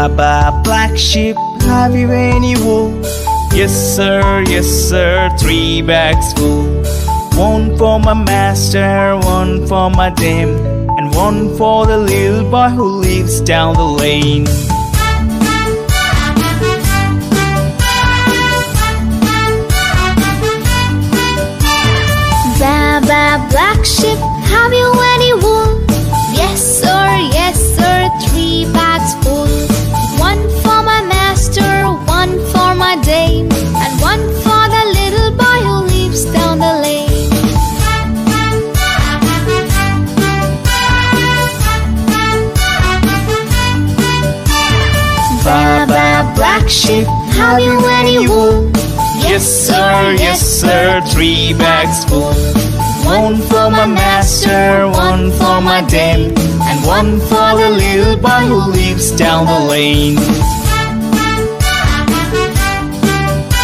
Baba, black sheep, have you any wool? Yes sir, 3 bags full. One for my master, one for my dame, and one for the little boy who lives down the lane. Baba, black sheep, have you any wool? Yes sir, 3 bags full. One for my master, one for my dame, and one for the little boy who lives down the lane. Baba, black sheep, have you any wool? Yes sir, 3 bags full. One for my master, one for my dame, and one for the little boy who lives down the lane.